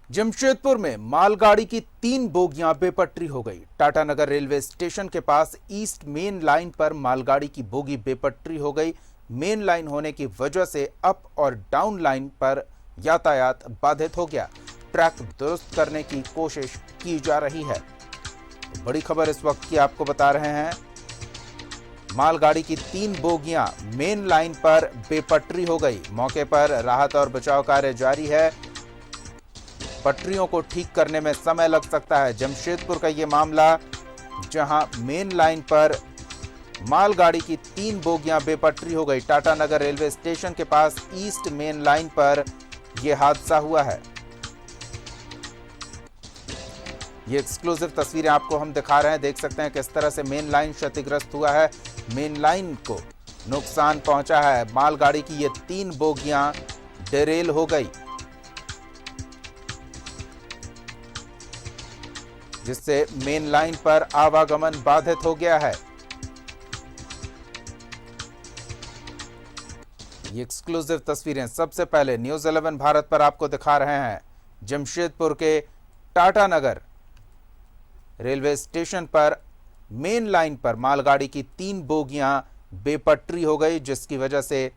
जमशेदपुर में मालगाड़ी की 3 बोगियां बेपटरी हो गई। टाटानगर रेलवे स्टेशन के पास ईस्ट मेन लाइन पर मालगाड़ी की बोगी बेपटरी हो गई। मेन लाइन होने की वजह से अप और डाउन लाइन पर यातायात बाधित हो गया। ट्रैक दुरुस्त करने की कोशिश की जा रही है। तो बड़ी खबर इस वक्त की आपको बता रहे हैं। मालगाड़ी की 3 बोगियां मेन लाइन पर बेपटरी हो गई। मौके पर राहत और बचाव कार्य जारी है। पटरियों को ठीक करने में समय लग सकता है। जमशेदपुर का ये मामला, जहां मेन लाइन पर मालगाड़ी की 3 बोगियां बेपटरी हो गई। टाटानगर रेलवे स्टेशन के पास ईस्ट मेन लाइन पर यह हादसा हुआ है। ये एक्सक्लूसिव तस्वीरें आपको हम दिखा रहे हैं। देख सकते हैं किस तरह से मेन लाइन क्षतिग्रस्त हुआ है। मेन लाइन को नुकसान पहुंचा है। मालगाड़ी की ये 3 बोगियां डेरेल हो गई, जिससे मेन लाइन पर आवागमन बाधित हो गया है। ये एक्सक्लूसिव तस्वीरें सबसे पहले न्यूज़ 11 भारत पर आपको दिखा रहे हैं। जमशेदपुर के टाटानगर रेलवे स्टेशन पर मेन लाइन पर मालगाड़ी की 3 बोगियां बेपटरी हो गई, जिसकी वजह से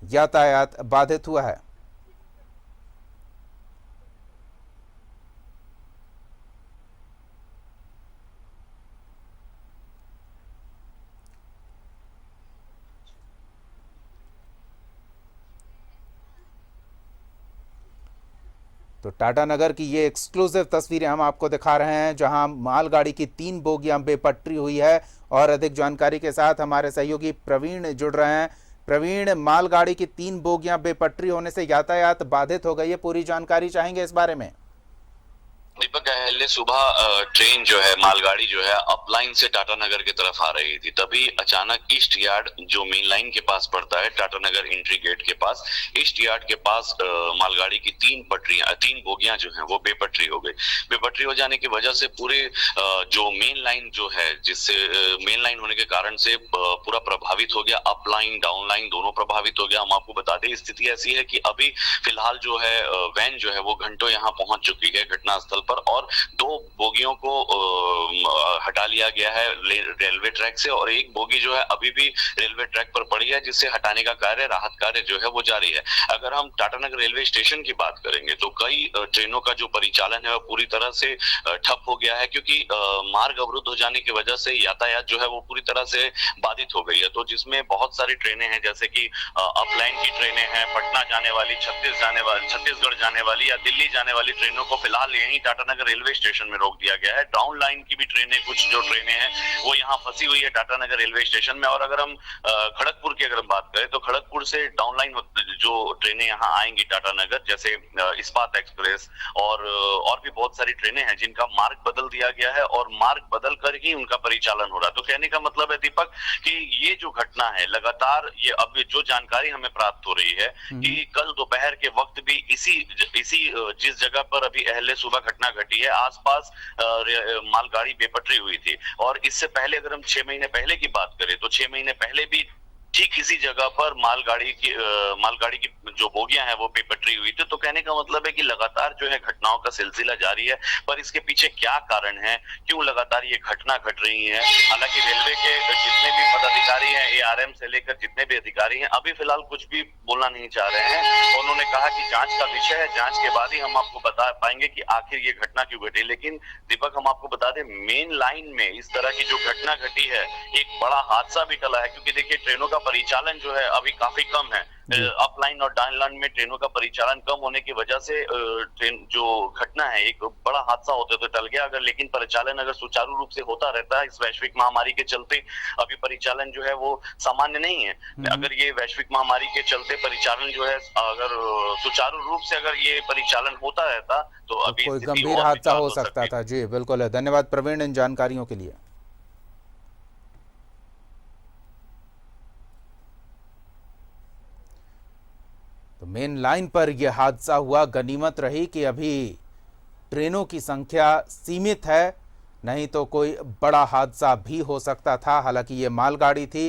यातायात बाधित हुआ है। तो टाटानगर की ये एक्सक्लूसिव तस्वीरें हम आपको दिखा रहे हैं, जहां मालगाड़ी की 3 बोगियां बेपटरी हुई है। और अधिक जानकारी के साथ हमारे सहयोगी प्रवीण जुड़ रहे हैं। प्रवीण, मालगाड़ी की 3 बोगियां बेपटरी होने से यातायात बाधित हो गई है, पूरी जानकारी चाहेंगे इस बारे में। दीपक, पहले सुबह ट्रेन जो है, मालगाड़ी जो है अपलाइन से टाटानगर की तरफ आ रही थी। तभी अचानक ईस्ट यार्ड जो मेन लाइन के पास पड़ता है, टाटानगर एंट्री गेट के पास, ईस्ट यार्ड के पास मालगाड़ी की 3 बोगियां जो हैं वो बेपटरी हो गई। बेपटरी हो जाने की वजह से पूरे जो मेन लाइन जो है, जिससे मेन लाइन होने के कारण से पूरा प्रभावित हो गया। अप लाइन डाउन लाइन दोनों प्रभावित हो गया। हम आपको बता दें, स्थिति ऐसी है कि अभी फिलहाल जो है वैन जो है वो घंटों यहाँ पहुंच चुकी है घटनास्थल पर, और 2 बोगियों को हटा लिया गया है रेलवे ट्रैक से, और 1 बोगी जो है अभी भी रेलवे ट्रैक पर पड़ी है, जिससे हटाने का कार्य, राहत कार्य जो है वो जारी है। अगर हम टाटानगर रेलवे स्टेशन की बात करेंगे तो कई ट्रेनों का जो परिचालन है वो पूरी तरह से ठप हो गया है, क्योंकि मार्ग अवरुद्ध हो जाने की वजह से यातायात जो है वो पूरी तरह से बाधित हो गई है। तो जिसमें बहुत सारी ट्रेनें हैं, जैसे कि अपलाइन की ट्रेनें हैं, पटना जाने वाली, छत्तीसगढ़ जाने वाली या दिल्ली जाने वाली ट्रेनों को फिलहाल यही टाटानगर रेलवे स्टेशन में रोक दिया गया है। डाउन लाइन की भी ट्रेनें, कुछ जो ट्रेनें हैं वो यहाँ फंसी हुई है टाटानगर रेलवे स्टेशन में। और अगर हम खड़गपुर की अगर बात करें तो खड़गपुर से डाउन लाइन जो ट्रेनें यहाँ आएंगी टाटानगर, जैसे इस्पात एक्सप्रेस और भी बहुत सारी ट्रेनें हैं जिनका मार्ग बदल दिया गया है, और मार्ग बदल कर ही उनका परिचालन हो रहा है। तो कहने का मतलब है दीपक कि ये जो घटना है लगातार, ये अब जो जानकारी हमें प्राप्त हो रही है कि कल दोपहर के वक्त भी इसी जिस जगह पर अभी अहले सुबह घटना घटी है, आसपास मालगाड़ी बेपटरी हुई थी। और इससे पहले अगर हम 6 महीने पहले की बात करें तो 6 महीने पहले भी ठीक इसी जगह पर मालगाड़ी की जो बोगियां हैं वो बेपटरी हुई थी। तो कहने का मतलब है कि लगातार जो है घटनाओं का सिलसिला जारी है, पर इसके पीछे क्या कारण है, क्यों लगातार ये घटना घट रही है। हालांकि रेलवे के जितने भी पदाधिकारी हैं, ARM से लेकर जितने भी अधिकारी हैं, अभी फिलहाल कुछ भी बोलना नहीं चाह रहे हैं। उन्होंने कहा कि जांच का विषय है, जांच के बाद ही हम आपको बता पाएंगे कि आखिर ये घटना क्यों घटी। लेकिन दीपक, हम आपको बता दें, मेन लाइन में इस तरह की जो घटना घटी है, एक बड़ा हादसा भी टला है, क्योंकि देखिए ट्रेनों का परिचालन जो है अभी काफी कम है। अपलाइन और डाउन लाइन में ट्रेनों का परिचालन कम होने की वजह से ट्रेन जो घटना है, एक बड़ा हादसा होते तो टल गया अगर, लेकिन परिचालन अगर सुचारू रूप से होता रहता है, इस वैश्विक महामारी के चलते अभी परिचालन जो है वो सामान्य नहीं है। अगर ये वैश्विक महामारी के चलते परिचालन जो है अगर सुचारू रूप से अगर ये परिचालन होता रहता तो अभी कोई गंभीर हादसा हो सकता था। जी बिल्कुल, धन्यवाद प्रवीण इन जानकारियों के लिए। तो मेन लाइन पर यह हादसा हुआ। गनीमत रही कि अभी ट्रेनों की संख्या सीमित है, नहीं तो कोई बड़ा हादसा भी हो सकता था। हालांकि ये मालगाड़ी थी,